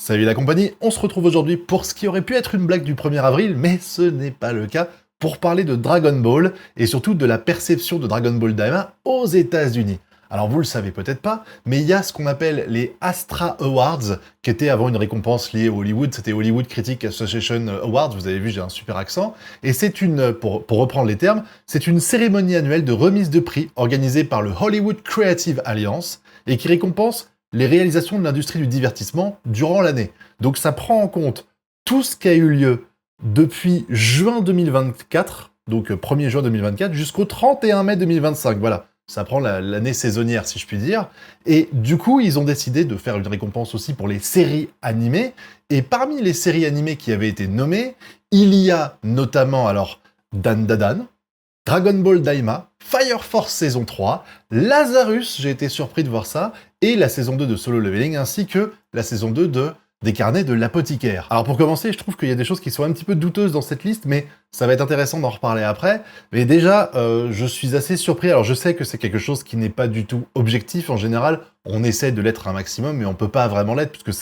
Salut la compagnie, on se retrouve aujourd'hui pour ce qui aurait pu être une blague du 1er avril, mais ce n'est pas le cas, pour parler de Dragon Ball, et surtout de la perception de Dragon Ball Daima aux États-Unis. Alors vous le savez peut-être pas, mais il y a ce qu'on appelle les Astra Awards, qui étaient avant une récompense liée au Hollywood, c'était Hollywood Critic Association Awards, vous avez vu j'ai un super accent, et c'est une, pour reprendre les termes, c'est une cérémonie annuelle de remise de prix organisée par le Hollywood Creative Alliance, et qui récompense les réalisations de l'industrie du divertissement durant l'année. Donc ça prend en compte tout ce qui a eu lieu depuis juin 2024, donc 1er juin 2024, jusqu'au 31 mai 2025, voilà. Ça prend l'année saisonnière, si je puis dire. Et du coup, ils ont décidé de faire une récompense aussi pour les séries animées. Et parmi les séries animées qui avaient été nommées, il y a notamment, alors, Dan Dadan, Dragon Ball Daima, Fire Force saison 3, Lazarus, j'ai été surpris de voir ça, et la saison 2 de Solo Leveling, ainsi que la saison 2 des carnets de l'apothicaire. Alors pour commencer, je trouve qu'il y a des choses qui sont un petit peu douteuses dans cette liste, mais ça va être intéressant d'en reparler après. Mais déjà, je suis assez surpris. Alors je sais que c'est quelque chose qui n'est pas du tout objectif en général. On essaie de l'être un maximum, mais on peut pas vraiment l'être, puisque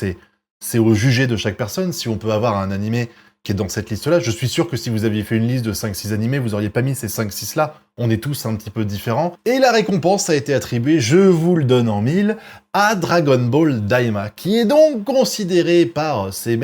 c'est au jugé de chaque personne. Si on peut avoir un animé qui est dans cette liste-là, je suis sûr que si vous aviez fait une liste de 5-6 animés, vous auriez pas mis ces 5-6-là. On est tous un petit peu différents. Et la récompense a été attribuée, je vous le donne en mille, à Dragon Ball Daima, qui est donc considéré par ces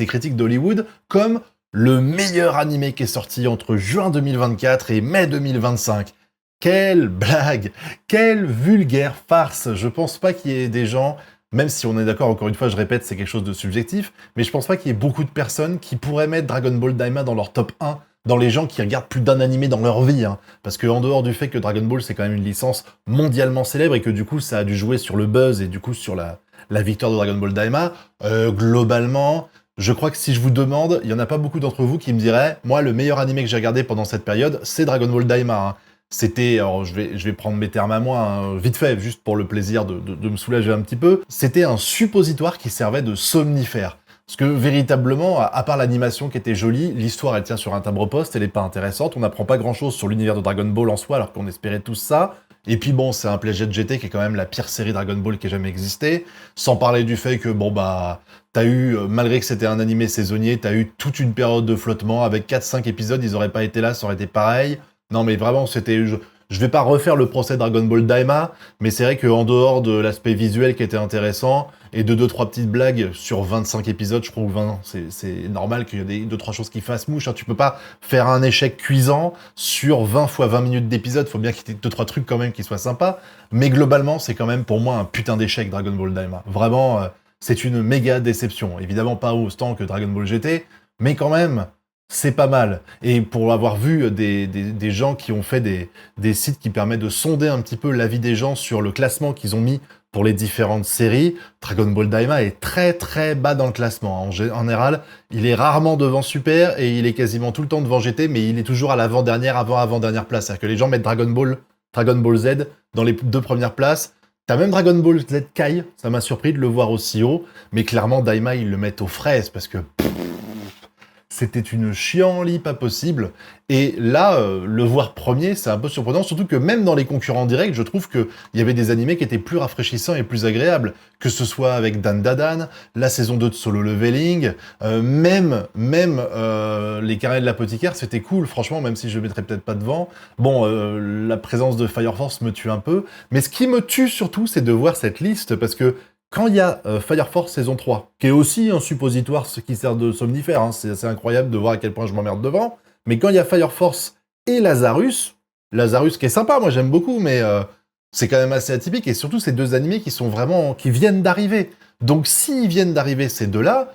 critiques d'Hollywood comme le meilleur animé qui est sorti entre juin 2024 et mai 2025. Quelle blague! Quelle vulgaire farce! Je pense pas qu'il y ait des gens, même si on est d'accord, encore une fois, je répète, c'est quelque chose de subjectif, mais je pense pas qu'il y ait beaucoup de personnes qui pourraient mettre Dragon Ball Daima dans leur top 1, dans les gens qui regardent plus d'un animé dans leur vie, hein. Parce que en dehors du fait que Dragon Ball, c'est quand même une licence mondialement célèbre, et que du coup, ça a dû jouer sur le buzz, et du coup, sur la victoire de Dragon Ball Daima, globalement, je crois que si je vous demande, il y en a pas beaucoup d'entre vous qui me diraient, moi, le meilleur animé que j'ai regardé pendant cette période, c'est Dragon Ball Daima, hein. C'était, alors je vais prendre mes termes à moi, hein, vite fait, juste pour le plaisir de me soulager un petit peu, c'était un suppositoire qui servait de somnifère. Parce que véritablement, à part l'animation qui était jolie, l'histoire elle tient sur un timbre-poste, elle est pas intéressante, on n'apprend pas grand-chose sur l'univers de Dragon Ball en soi, alors qu'on espérait tous ça. Et puis bon, c'est un plagiat de GT qui est quand même la pire série Dragon Ball qui ait jamais existé, sans parler du fait que, bon bah, t'as eu, malgré que c'était un animé saisonnier, t'as eu toute une période de flottement, avec 4-5 épisodes, ils auraient pas été là, ça aurait été pareil. Non mais vraiment, c'était... Je vais pas refaire le procès Dragon Ball Daima, mais c'est vrai qu'en dehors de l'aspect visuel qui était intéressant, et de 2-3 petites blagues sur 25 épisodes, je crois, ou 20, c'est normal qu'il y ait 2-3 choses qui fassent mouche, hein. Tu peux pas faire un échec cuisant sur 20 fois 20 minutes d'épisode, faut bien qu'il y ait 2-3 trucs quand même qui soient sympas, mais globalement, c'est quand même pour moi un putain d'échec Dragon Ball Daima. Vraiment, c'est une méga déception. Évidemment pas autant que Dragon Ball GT, mais quand même... c'est pas mal. Et pour avoir vu des gens qui ont fait des sites qui permettent de sonder un petit peu l'avis des gens sur le classement qu'ils ont mis pour les différentes séries, Dragon Ball Daima est très très bas dans le classement. En général, il est rarement devant Super et il est quasiment tout le temps devant GT, mais il est toujours à l'avant-dernière, avant-avant-dernière place. C'est-à-dire que les gens mettent Dragon Ball Z dans les 2 premières places. T'as même Dragon Ball Z Kai, ça m'a surpris de le voir aussi haut, mais clairement Daima ils le mettent aux fraises parce que... c'était une chienlit pas possible. Et là, le voir premier, c'est un peu surprenant, surtout que même dans les concurrents directs, je trouve qu'il y avait des animés qui étaient plus rafraîchissants et plus agréables, que ce soit avec Dan Dadan, la saison 2 de Solo Leveling, même les carnets de l'apothicaire, c'était cool, franchement, même si je le mettrais peut-être pas devant. Bon, la présence de Fire Force me tue un peu, mais ce qui me tue surtout, c'est de voir cette liste, parce que quand il y a Fire Force saison 3, qui est aussi un suppositoire qui sert de somnifère, hein, c'est assez incroyable de voir à quel point je m'emmerde devant, mais quand il y a Fire Force et Lazarus qui est sympa, moi j'aime beaucoup, mais c'est quand même assez atypique, et surtout ces 2 animés qui viennent d'arriver. Donc s'ils viennent d'arriver ces 2-là,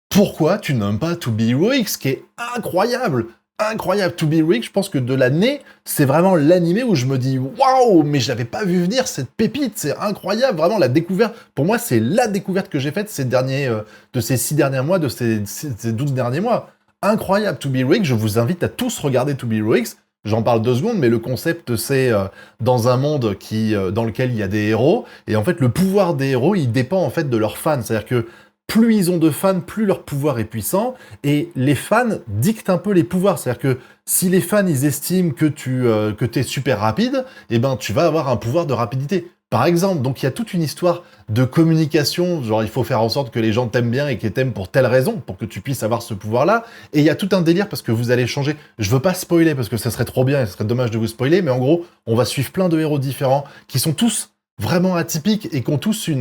pourquoi tu nommes pas To Be Heroic, qui est incroyable? Incroyable, To Be Heroic, je pense que de l'année, c'est vraiment l'animé où je me dis waouh, mais je l'avais pas vu venir cette pépite, c'est incroyable, vraiment la découverte. Pour moi, c'est la découverte que j'ai faite de ces 6 derniers mois, de ces 12 derniers mois. Incroyable, To Be Heroic, je vous invite à tous regarder To Be Heroic. J'en parle 2 secondes, mais le concept, c'est dans un monde dans lequel il y a des héros, et en fait, le pouvoir des héros, il dépend en fait de leurs fans. C'est-à-dire que plus ils ont de fans, plus leur pouvoir est puissant, et les fans dictent un peu les pouvoirs. C'est-à-dire que si les fans, ils estiment que t'es super rapide, eh ben, tu vas avoir un pouvoir de rapidité. Par exemple, donc il y a toute une histoire de communication, genre il faut faire en sorte que les gens t'aiment bien et qu'ils t'aiment pour telle raison, pour que tu puisses avoir ce pouvoir-là, et il y a tout un délire parce que vous allez changer, je veux pas spoiler parce que ça serait trop bien et ce serait dommage de vous spoiler, mais en gros, on va suivre plein de héros différents qui sont tous vraiment atypiques et qui ont tous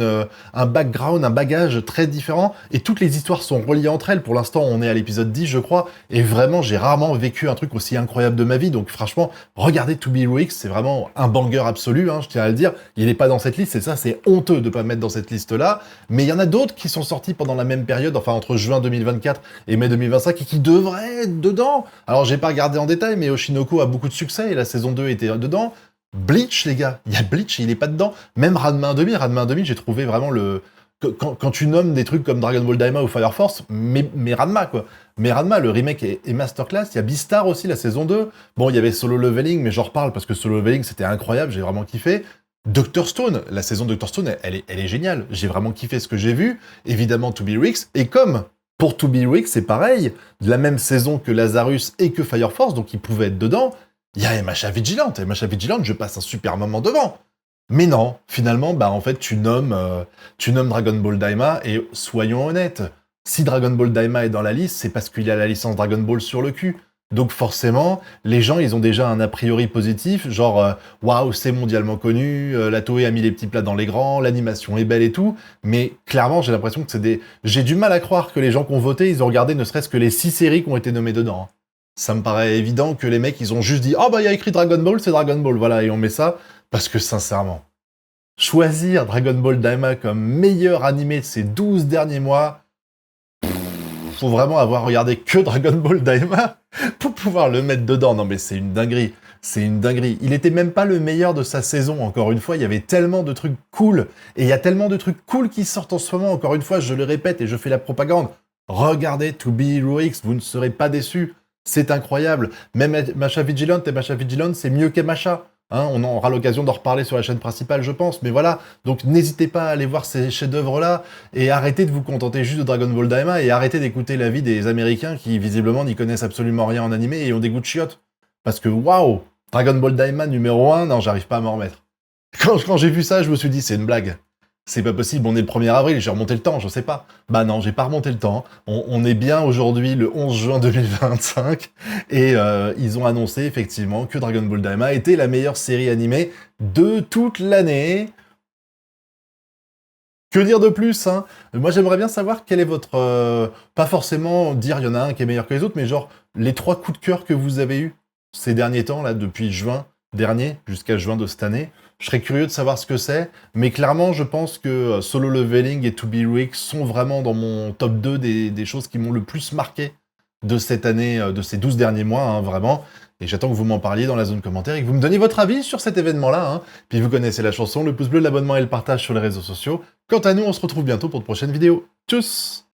un background, un bagage très différent, et toutes les histoires sont reliées entre elles. Pour l'instant, on est à l'épisode 10, je crois, et vraiment, j'ai rarement vécu un truc aussi incroyable de ma vie, donc franchement, regardez To Be Hero X, c'est vraiment un banger absolu, hein, je tiens à le dire. Il n'est pas dans cette liste, et ça, c'est honteux de pas le mettre dans cette liste-là, mais il y en a d'autres qui sont sortis pendant la même période, enfin entre juin 2024 et mai 2025, et qui devraient être dedans. Alors, j'ai pas regardé en détail, mais Oshinoko a beaucoup de succès, et la saison 2 était dedans. Bleach, les gars, il y a Bleach et il est pas dedans. Même Ranma 1,5, j'ai trouvé vraiment le... Quand tu nommes des trucs comme Dragon Ball Daima ou Fire Force, mais Ranma, quoi. Mais Ranma, le remake est masterclass. Il y a Beastar aussi, la saison 2. Bon, il y avait Solo Leveling, mais j'en reparle parce que Solo Leveling, c'était incroyable, j'ai vraiment kiffé. Dr. Stone, la saison de Dr. Stone, elle est géniale. J'ai vraiment kiffé ce que j'ai vu. Évidemment, To Be Rix. Et comme pour To Be Rix, c'est pareil, de la même saison que Lazarus et que Fire Force, donc ils pouvaient être dedans. Il y a MHA Vigilante. MHA Vigilante, je passe un super moment devant. Mais non, finalement, bah en fait, tu nommes Dragon Ball Daima, et soyons honnêtes, si Dragon Ball Daima est dans la liste, c'est parce qu'il y a la licence Dragon Ball sur le cul. Donc forcément, les gens, ils ont déjà un a priori positif, genre waouh, c'est mondialement connu, la Toei a mis les petits plats dans les grands, l'animation est belle et tout, mais clairement, j'ai l'impression que c'est des... J'ai du mal à croire que les gens qui ont voté, ils ont regardé ne serait-ce que les 6 séries qui ont été nommées dedans. Ça me paraît évident que les mecs, ils ont juste dit « Ah bah il y a écrit Dragon Ball, c'est Dragon Ball, voilà, et on met ça. » Parce que sincèrement, choisir Dragon Ball Daima comme meilleur animé de ces 12 derniers mois, faut vraiment avoir regardé que Dragon Ball Daima pour pouvoir le mettre dedans. Non mais c'est une dinguerie, c'est une dinguerie. Il était même pas le meilleur de sa saison, encore une fois, il y avait tellement de trucs cool, et il y a tellement de trucs cool qui sortent en ce moment, encore une fois, je le répète et je fais la propagande. Regardez To Be Hero X, vous ne serez pas déçus. C'est incroyable. Même MHA Vigilante et MHA Vigilante, c'est mieux qu'MHA. Hein, on aura l'occasion d'en reparler sur la chaîne principale, je pense. Mais voilà, donc n'hésitez pas à aller voir ces chefs-d'œuvre-là et arrêtez de vous contenter juste de Dragon Ball Daima et arrêtez d'écouter l'avis des Américains qui, visiblement, n'y connaissent absolument rien en animé et ont des goûts de chiottes. Parce que, waouh, Dragon Ball Daima numéro 1, non, j'arrive pas à m'en remettre. Quand j'ai vu ça, je me suis dit, c'est une blague. C'est pas possible, on est le 1er avril, j'ai remonté le temps, je sais pas. Bah non, j'ai pas remonté le temps. On est bien aujourd'hui le 11 juin 2025, et ils ont annoncé effectivement que Dragon Ball Daima était la meilleure série animée de toute l'année. Que dire de plus, hein? Moi j'aimerais bien savoir quel est votre... pas forcément dire il y en a un qui est meilleur que les autres, mais genre les 3 coups de cœur que vous avez eus ces derniers temps, là, depuis juin dernier jusqu'à juin de cette année. Je serais curieux de savoir ce que c'est, mais clairement, je pense que Solo Leveling et To Be Hero X sont vraiment dans mon top 2 des choses qui m'ont le plus marqué de cette année, de ces 12 derniers mois, hein, vraiment. Et j'attends que vous m'en parliez dans la zone commentaire et que vous me donniez votre avis sur cet événement-là. Hein. Puis vous connaissez la chanson, le pouce bleu, l'abonnement et le partage sur les réseaux sociaux. Quant à nous, on se retrouve bientôt pour de prochaines vidéos. Tchuss!